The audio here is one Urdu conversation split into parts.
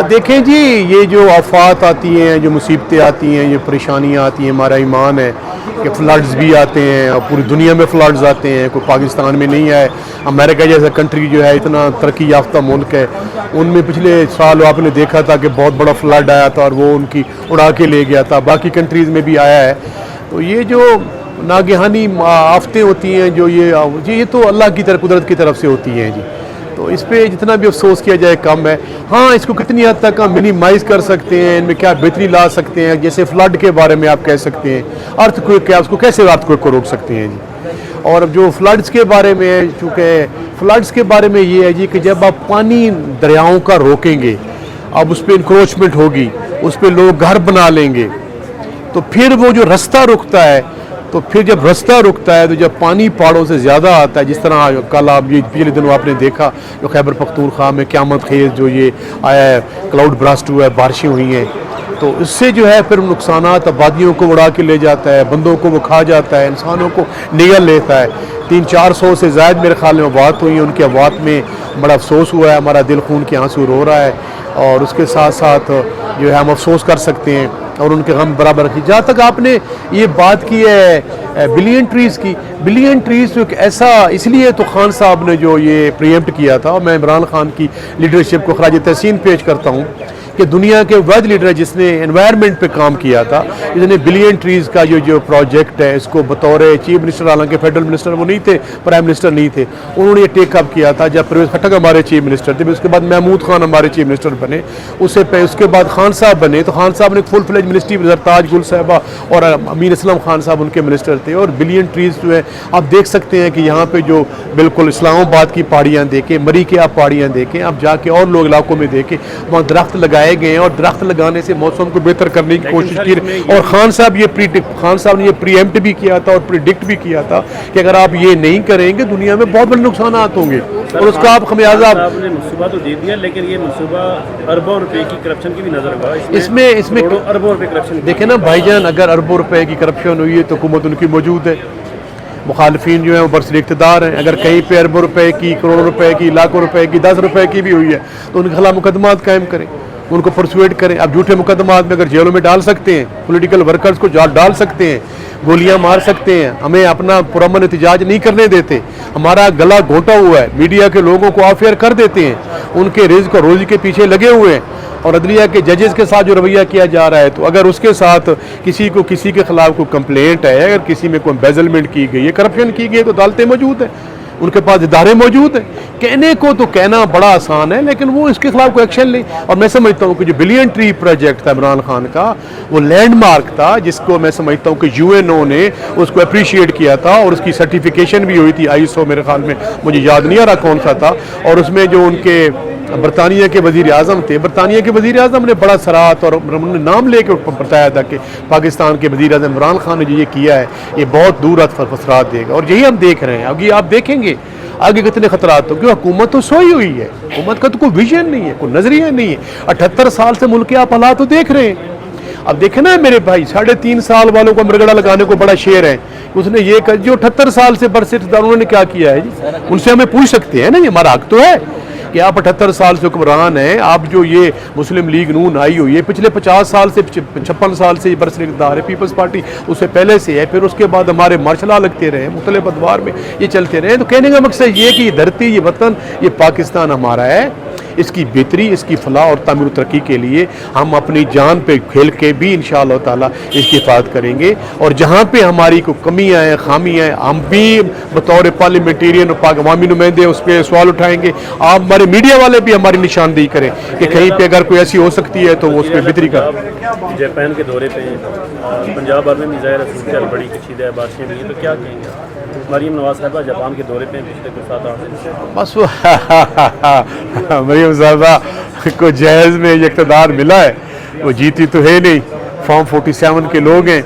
دیکھیں جی، یہ جو آفات آتی ہیں، جو مصیبتیں آتی ہیں، یہ پریشانیاں آتی ہیں، ہمارا ایمان ہے کہ فلڈز بھی آتے ہیں اور پوری دنیا میں فلڈز آتے ہیں، کوئی پاکستان میں نہیں ہے۔ امریکہ جیسا کنٹری جو ہے اتنا ترقی یافتہ ملک ہے، ان میں پچھلے سال آپ نے دیکھا تھا کہ بہت بڑا فلڈ آیا تھا اور وہ ان کی اڑا کے لے گیا تھا، باقی کنٹریز میں بھی آیا ہے۔ تو یہ جو ناگہانی آفتیں ہوتی ہیں، جو یہ تو اللہ کی طرف، قدرت کی طرف سے ہوتی ہیں جی، تو اس پہ جتنا بھی افسوس کیا جائے کم ہے۔ ہاں، اس کو کتنی حد تک ہم منیمائز کر سکتے ہیں، ان میں کیا بہتری لا سکتے ہیں، جیسے فلڈ کے بارے میں آپ کہہ سکتے ہیں، ارتھ کوئک کیا، اس کو کیسے ارتھ کوئک کو روک سکتے ہیں جی۔ اور جو فلڈز کے بارے میں ہے، چونکہ فلڈز کے بارے میں یہ ہے جی کہ جب آپ پانی دریاؤں کا روکیں گے، اب اس پہ انکروچمنٹ ہوگی، اس پہ لوگ گھر بنا لیں گے، تو پھر وہ جو رستہ رکتا ہے، تو پھر جب رستہ رکتا ہے تو جب پانی پہاڑوں سے زیادہ آتا ہے، جس طرح کل آپ یہ پچھلے دنوں آپ نے دیکھا جو خیبر پختونخوا میں قیامت خیز جو یہ آیا ہے، کلاؤڈ براسٹ ہوا ہے، بارشیں ہوئی ہیں، تو اس سے جو ہے پھر نقصانات آبادیوں کو اڑا کے لے جاتا ہے، بندوں کو وہ کھا جاتا ہے، انسانوں کو نگل لیتا ہے۔ 300-400 سے زائد میرے خیال میں وفات ہوئی ہیں، ان کی وفات میں بڑا افسوس ہوا ہے، ہمارا دل خون کے آنسو رو رہا ہے، اور اس کے ساتھ ساتھ جو ہے ہم افسوس کر سکتے ہیں اور ان کے غم برابر رکھی۔ جہاں تک آپ نے یہ بات کی ہے بلین ٹریز کی، بلین ٹریز جو ایک ایسا، اس لیے تو خان صاحب نے جو یہ پریمپٹ کیا تھا، اور میں عمران خان کی لیڈرشپ کو خراج تحسین پیش کرتا ہوں کہ دنیا کے واحد لیڈر ہے جس نے انوائرمنٹ پہ کام کیا تھا، جس نے بلین ٹریز کا جو پروجیکٹ ہے، اس کو بطور چیف منسٹر، حالانکہ فیڈرل منسٹر وہ نہیں تھے، پرائم منسٹر نہیں تھے، انہوں نے یہ ٹیک اپ کیا تھا جب پرویز خٹک ہمارے چیف منسٹر تھے، اس کے بعد محمود خان ہمارے چیف منسٹر بنے، اس کے بعد خان صاحب بنے، تو خان صاحب نے فل فلیج منسٹری، زرتاج گل صاحبہ اور امین اسلم خان صاحب ان کے منسٹر تھے، اور بلین ٹریز جو ہے آپ دیکھ سکتے ہیں کہ یہاں پہ جو بالکل اسلام آباد کی پہاڑیاں دیکھیں، مری کے آپ پہاڑیاں دیکھیں، آپ جا کے اور لوگ علاقوں میں دیکھیں، وہاں درخت لگائے گئے ہیں، اور درخت لگانے سے موسم کو بہتر کرنے کی کوشش کی، اور خان صاحب نے یہ پریمپٹ بھی کیا تھا اور پریڈکٹ بھی کیا تھا کہ اگر آپ یہ نہیں کریں گے دنیا میں بہت بڑے نقصانات ہوں گے، اور اس کا آپ خمیازہ آپ نے منصوبہ تو دے دیا، لیکن یہ منصوبہ اربوں روپے کی کرپشن کی بھی نظر ہوا، اس میں اربوں روپے کرپشن دیکھیں نا بھائی جان، اگر اربوں روپے کی کرپشن ہوئی ہے تو حکومت ان کی موجود ہے، مخالفین جو ہیں وہ برسر اقتدار ہیں، اگر کہیں پہ اربوں روپے کی، کروڑوں روپے کی، لاکھوں روپے کی، 10 روپے کی بھی ہوئی ہے تو ان کے خلاف مقدمات قائم کریں، ان کو پرسویٹ کریں۔ اب جھوٹے مقدمات میں اگر جیلوں میں ڈال سکتے ہیں، پولیٹیکل ورکرز کو ڈال سکتے ہیں، گولیاں مار سکتے ہیں، ہمیں اپنا پرامن احتجاج نہیں کرنے دیتے، ہمارا گلا گھونٹا ہوا ہے، میڈیا کے لوگوں کو آف ایئر کر دیتے ہیں، ان کے رزق اور روزی کے پیچھے لگے ہوئے ہیں، اور عدلیہ کے ججز کے ساتھ جو رویہ کیا جا رہا ہے، تو اگر اس کے ساتھ کسی کے خلاف کوئی کمپلینٹ ہے، اگر کسی میں کوئی embezzlement کی گئی ہے، کرپشن کی گئی ہے، تو عدالتیں موجود ہیں، ان کے پاس ادارے موجود ہیں، کہنے کو تو کہنا بڑا آسان ہے، لیکن وہ اس کے خلاف کوئی ایکشن لیں۔ اور میں سمجھتا ہوں کہ جو بلین ٹری پروجیکٹ تھا عمران خان کا، وہ لینڈ مارک تھا، جس کو میں سمجھتا ہوں کہ UNO نے اس کو اپریشیٹ کیا تھا، اور اس کی سرٹیفیکیشن بھی ہوئی تھی ISO، میرے خیال میں مجھے یاد نہیں آ رہا کون سا تھا، اور اس میں جو ان کے برطانیہ کے وزیر اعظم تھے، برطانیہ کے وزیر اعظم نے بڑا سرات اور انہوں نے نام لے کے بتایا تھا کہ پاکستان کے وزیر اعظم عمران خان نے جو یہ کیا ہے یہ بہت دور اثرات دے گا، اور یہی ہم دیکھ رہے ہیں۔ اب آپ دیکھیں گے آگے کتنے خطرات ہو، کیوں حکومت تو سوئی ہوئی ہے، حکومت کا تو کوئی ویژن نہیں ہے، کوئی نظریہ نہیں ہے، 78 سال سے ملک کے آپ حالات تو دیکھ رہے ہیں۔ اب دیکھیں نا میرے بھائی، 3.5 سال والوں کو مرگڑا لگانے کو بڑا شعر ہے، اس نے یہ کہا جو 78 سال سے برسر انہوں نے کیا کیا ہے جی، ان سے ہمیں پوچھ سکتے ہیں نا، یہ ہمارا حق تو ہے کہ آپ 78 سال سے حکمران ہیں، آپ جو یہ مسلم لیگ نون آئی ہوئی ہے، پچھلے 50 سال سے 56 سال سے یہ برسر اقتدار ہے، پیپلز پارٹی اس سے پہلے سے ہے، پھر اس کے بعد ہمارے مارشل لا لگتے رہے، مختلف ادوار میں یہ چلتے رہے، تو کہنے کا مقصد یہ کہ یہ دھرتی، یہ وطن، یہ پاکستان ہمارا ہے، اس کی بہتری، اس کی فلاح اور تعمیر و ترقی کے لیے ہم اپنی جان پہ کھیل کے بھی انشاءاللہ تعالی اس کی حفاظت کریں گے، اور جہاں پہ ہماری کوئی کمیاں ہیں، خامیاں ہیں، ہم بھی بطور پارلیمنٹیرین اور عوامی نمائندے اس پہ سوال اٹھائیں گے، آپ ہمارے میڈیا والے بھی ہماری نشاندہی کریں کہ کہیں پہ اگر کوئی ایسی ہو سکتی ہے تو وہ اس پہ بہتری کریں۔ جاپان کے دورے پہ پنجاب بھر میں ظاہر صورتحال بڑی کشیدہ ہے، بارشیں بھی ہیں، تو کیا کہیں گے؟ مریم نواز صاحبہ جاپان کے دورے پہ پچھلے کچھ 7-8 دن سے، بس مریم صاحبہ کو جہیز میں یہ اقتدار ملا ہے، وہ جیتی تو ہے نہیں، فارم 47 کے لوگ ہیں،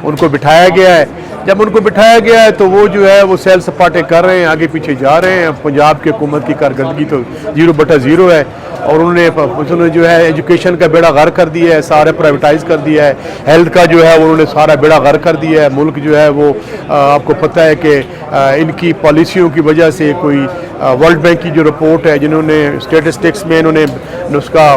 ان کو بٹھایا گیا ہے، جب ان کو بٹھایا گیا ہے تو وہ جو ہے وہ سیل سپاٹے کر رہے ہیں، آگے پیچھے جا رہے ہیں۔ پنجاب کی حکومت کی کارکردگی تو 0/0 ہے، اور انہوں نے جو ہے ایجوکیشن کا بیڑا غرق کر دیا ہے، سارے پرائیویٹائز کر دیا ہے، ہیلتھ کا جو ہے انہوں نے سارا بیڑا غرق کر دیا ہے، ملک جو ہے وہ آپ کو پتہ ہے کہ ان کی پالیسیوں کی وجہ سے کوئی ورلڈ بینک کی جو رپورٹ ہے، جنہوں نے اسٹیٹسٹکس میں انہوں نے اس کا